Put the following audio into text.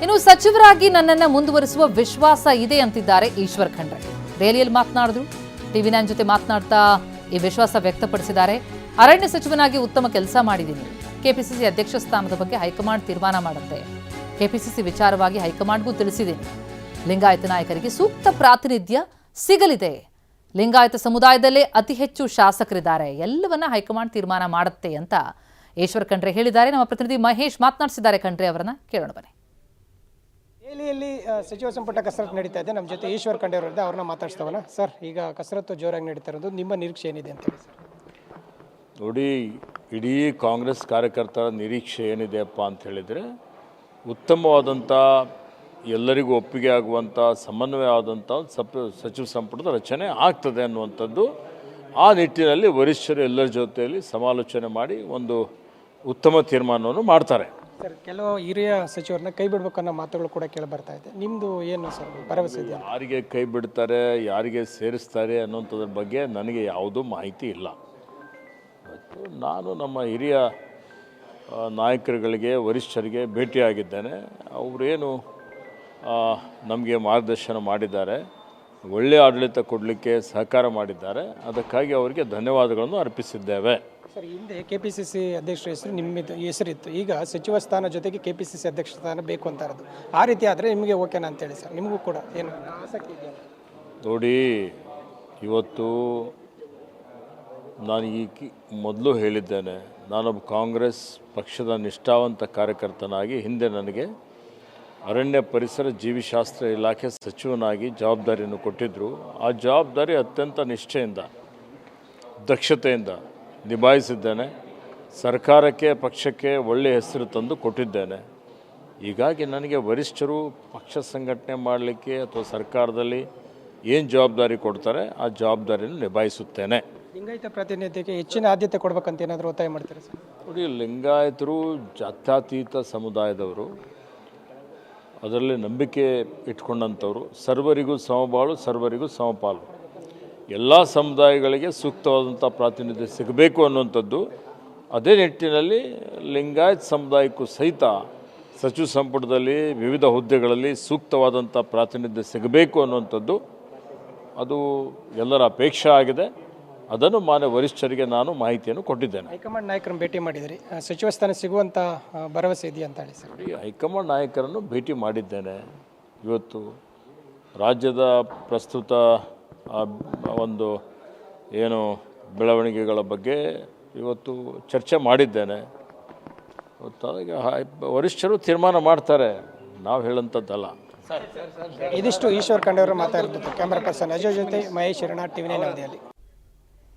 ಇನ್ನು ಸಚಿವರಾಗಿ ನನ್ನನ್ನು ಮುಂದುವರಿಸುವ ವಿಶ್ವಾಸ ಇದೆ ಅಂತಿದ್ದಾರೆ ಈಶ್ವರ್ ಖಂಡ್ರೆ. ರ್ಯಾಲಿಯಲ್ಲಿ ಮಾತನಾಡಿದ್ರು. ಟಿವಿ9 ಜೊತೆ ಮಾತನಾಡ್ತಾ ಈ ವಿಶ್ವಾಸ ವ್ಯಕ್ತಪಡಿಸಿದ್ದಾರೆ. ಅರಣ್ಯ ಸಚಿವನಾಗಿ ಉತ್ತಮ ಕೆಲಸ ಮಾಡಿದ್ದೀನಿ. ಕೆಪಿಸಿಸಿ ಅಧ್ಯಕ್ಷ ಸ್ಥಾನದ ಬಗ್ಗೆ ಹೈಕಮಾಂಡ್ ತೀರ್ಮಾನ ಮಾಡುತ್ತೆ. ಕೆಪಿಸಿಸಿ ವಿಚಾರವಾಗಿ ಹೈಕಮಾಂಡ್ಗೂ ತಿಳಿಸಿದ್ದೀನಿ. ಲಿಂಗಾಯತ ನಾಯಕರಿಗೆ ಸೂಕ್ತ ಪ್ರಾತಿನಿಧ್ಯ ಸಿಗಲಿದೆ. ಲಿಂಗಾಯತ ಸಮುದಾಯದಲ್ಲೇ ಅತಿ ಹೆಚ್ಚು ಶಾಸಕರಿದ್ದಾರೆ. ಎಲ್ಲವನ್ನ ಹೈಕಮಾಂಡ್ ತೀರ್ಮಾನ ಮಾಡುತ್ತೆ ಅಂತ ಈಶ್ವರ್ ಖಂಡ್ರೆ ಹೇಳಿದ್ದಾರೆ. ನಮ್ಮ ಪ್ರತಿನಿಧಿ ಮಹೇಶ್ ಮಾತನಾಡಿಸಿದ್ದಾರೆ ಖಂಡ್ರೆ ಅವರನ್ನ. ಕೇಳೋಣ ಬನ್ನಿ. ದೆಹಲಿಯಲ್ಲಿ ಸಚಿವ ಸಂಪುಟ ಕಸರತ್ತು ನಡೀತಾ ಇದೆ. ನಮ್ಮ ಜೊತೆ ಈಶ್ವರ್ ಖಂಡ್ರೆ ಅವರಿದ್ದ, ಅವ್ರನ್ನ ಮಾತಾಡ್ಸ್ತವನ. ಸರ್, ಈಗ ಕಸರತ್ತು ಜೋರಾಗಿ ನಡೀತಾ ಇರೋದು, ನಿಮ್ಮ ನಿರೀಕ್ಷೆ ಏನಿದೆ ಅಂತ ಹೇಳಿ ಸರ್? ನೋಡಿ, ಇಡೀ ಕಾಂಗ್ರೆಸ್ ಕಾರ್ಯಕರ್ತರ ನಿರೀಕ್ಷೆ ಏನಿದೆಯಪ್ಪ ಅಂತ ಹೇಳಿದರೆ, ಉತ್ತಮವಾದಂಥ ಎಲ್ಲರಿಗೂ ಒಪ್ಪಿಗೆ ಆಗುವಂಥ ಸಮನ್ವಯ ಆದಂಥ ಸಚಿವ ಸಂಪುಟದ ರಚನೆ ಆಗ್ತದೆ ಅನ್ನುವಂಥದ್ದು. ಆ ನಿಟ್ಟಿನಲ್ಲಿ ವರಿಷ್ಠರು ಎಲ್ಲರ ಜೊತೆಯಲ್ಲಿ ಸಮಾಲೋಚನೆ ಮಾಡಿ ಒಂದು ಉತ್ತಮ ತೀರ್ಮಾನವನ್ನು ಮಾಡ್ತಾರೆ. ಸರ್, ಕೆಲವು ಹಿರಿಯ ಸಚಿವರನ್ನ ಕೈ ಬಿಡ್ಬೇಕನ್ನೋ ಮಾತುಗಳು ಕೂಡ ಕೇಳಿ ಬರ್ತಾ ಇದೆ. ನಿಮ್ಮದು ಏನು ಸರ್ ಭರವಸೆ ಇದೆಯಾ? ಯಾರಿಗೆ ಕೈ ಬಿಡ್ತಾರೆ, ಯಾರಿಗೆ ಸೇರಿಸ್ತಾರೆ ಅನ್ನೋಂಥದ್ರ ಬಗ್ಗೆ ನನಗೆ ಯಾವುದೂ ಮಾಹಿತಿ ಇಲ್ಲ. ನಾನು ನಮ್ಮ ಹಿರಿಯ ನಾಯಕರುಗಳಿಗೆ, ವರಿಷ್ಠರಿಗೆ ಭೇಟಿಯಾಗಿದ್ದೇನೆ. ಅವರೇನು ನಮಗೆ ಮಾರ್ಗದರ್ಶನ ಮಾಡಿದ್ದಾರೆ, ಒಳ್ಳೆಯ ಆಡಳಿತ ಕೊಡಲಿಕ್ಕೆ ಸಹಕಾರ ಮಾಡಿದ್ದಾರೆ. ಅದಕ್ಕಾಗಿ ಅವರಿಗೆ ಧನ್ಯವಾದಗಳನ್ನು ಅರ್ಪಿಸಿದ್ದೇವೆ. ಸರ್, ಹಿಂದೆ ಕೆಪಿಸಿಸಿ ಅಧ್ಯಕ್ಷರ ಹೆಸರು ನಿಮ್ಮದು ಹೆಸರಿತ್ತು. ಈಗ ಸಚಿವ ಸ್ಥಾನ ಜೊತೆಗೆ ಕೆಪಿಸಿಸಿ ಅಧ್ಯಕ್ಷ ಸ್ಥಾನ ಬೇಕು ಅಂತ ಇರೋದು. ಆ ರೀತಿ ಆದರೆ ನಿಮಗೆ ಓಕೆನಾ ಅಂತೇಳಿ ಸರ್? ನಿಮಗೂ ಕೂಡ ಏನು ಆಸಕ್ತಿ ಇದೆಯಾ? ನೋಡಿ, ಇವತ್ತು ನಾನು ಮೊದಲು ಹೇಳಿದ್ದೇನೆ, ನಾನೊಬ್ಬ ಕಾಂಗ್ರೆಸ್ ಪಕ್ಷದ ನಿಷ್ಠಾವಂತ ಕಾರ್ಯಕರ್ತನಾಗಿ ಹಿಂದೆ ನನಗೆ ಅರಣ್ಯ ಪರಿಸರ ಜೀವಿಶಾಸ್ತ್ರ ಇಲಾಖೆ ಸಚಿವನಾಗಿ ಜವಾಬ್ದಾರಿಯನ್ನು ಕೊಟ್ಟಿದ್ದರು. ಆ ಜವಾಬ್ದಾರಿ ಅತ್ಯಂತ ನಿಷ್ಠೆಯಿಂದ, ದಕ್ಷತೆಯಿಂದ ನಿಭಾಯಿಸಿದ್ದೇನೆ. ಸರ್ಕಾರಕ್ಕೆ, ಪಕ್ಷಕ್ಕೆ ಒಳ್ಳೆಯ ಹೆಸರು ತಂದು ಕೊಟ್ಟಿದ್ದೇನೆ. ಹೀಗಾಗಿ ನನಗೆ ವರಿಷ್ಠರು ಪಕ್ಷ ಸಂಘಟನೆ ಮಾಡಲಿಕ್ಕೆ ಅಥವಾ ಸರ್ಕಾರದಲ್ಲಿ ಏನು ಜವಾಬ್ದಾರಿ ಕೊಡ್ತಾರೆ ಆ ಜವಾಬ್ದಾರಿಯನ್ನು ನಿಭಾಯಿಸುತ್ತೇನೆ. ಲಿಂಗಾಯತ ಪ್ರಾತಿನಿಧ್ಯಕ್ಕೆ ಹೆಚ್ಚಿನ ಆದ್ಯತೆ ಕೊಡಬೇಕಂತ ಏನಾದರೂ ಒತ್ತಾಯ ಮಾಡ್ತಾರೆ ಸರ್? ನೋಡಿ, ಲಿಂಗಾಯತರು ಜಾತ್ಯತೀತ ಸಮುದಾಯದವರು, ಅದರಲ್ಲಿ ನಂಬಿಕೆ ಇಟ್ಕೊಂಡಂಥವ್ರು. ಸರ್ವರಿಗೂ ಸಮಬಾಳು, ಸರ್ವರಿಗೂ ಸಮಪಾಲು. ಎಲ್ಲ ಸಮುದಾಯಗಳಿಗೆ ಸೂಕ್ತವಾದಂಥ ಪ್ರಾತಿನಿಧ್ಯ ಸಿಗಬೇಕು ಅನ್ನುವಂಥದ್ದು. ಅದೇ ನಿಟ್ಟಿನಲ್ಲಿ ಲಿಂಗಾಯತ್ ಸಮುದಾಯಕ್ಕೂ ಸಹಿತ ಸಚಿವ ಸಂಪುಟದಲ್ಲಿ ವಿವಿಧ ಹುದ್ದೆಗಳಲ್ಲಿ ಸೂಕ್ತವಾದಂಥ ಪ್ರಾತಿನಿಧ್ಯ ಸಿಗಬೇಕು ಅನ್ನುವಂಥದ್ದು ಅದು ಎಲ್ಲರ ಅಪೇಕ್ಷೆ ಆಗಿದೆ. ಅದನ್ನು ಮಾನ್ಯ ವರಿಷ್ಠರಿಗೆ ನಾನು ಮಾಹಿತಿಯನ್ನು ಕೊಟ್ಟಿದ್ದೇನೆ. ಹೈಕಮಾಂಡ್ ನಾಯಕರನ್ನು ಭೇಟಿ ಮಾಡಿದಿರಿ, ಸಚಿವ ಸ್ಥಾನ ಸಿಗುವಂಥ ಭರವಸೆ ಇದೆಯಾ ಅಂತ ಹೇಳಿ ಸರ್? ಹೈಕಮಾಂಡ್ ನಾಯಕರನ್ನು ಭೇಟಿ ಮಾಡಿದ್ದೇನೆ. ಇವತ್ತು ರಾಜ್ಯದ ಪ್ರಸ್ತುತ ಒಂದು ಏನು ಬೆಳವಣಿಗೆಗಳ ಬಗ್ಗೆ ಇವತ್ತು ಚರ್ಚೆ ಮಾಡಿದ್ದೇನೆ. ವರಿಷ್ಠರು ತೀರ್ಮಾನ ಮಾಡ್ತಾರೆ, ನಾವು ಹೇಳೋಂಥದ್ದಲ್ಲ. ಇದಿಷ್ಟು ಈಶ್ವರ್ ಖಂಡ್ರೆ ಅವರು ಮಾತಾಡಿದ್ದು. ಕ್ಯಾಮರಾ ಪರ್ಸನ್ ಅಜಯ್ ಜೊತೆ ಮಹೇಶ್, ಟಿವಿ9 ನವದೆಹಲಿ.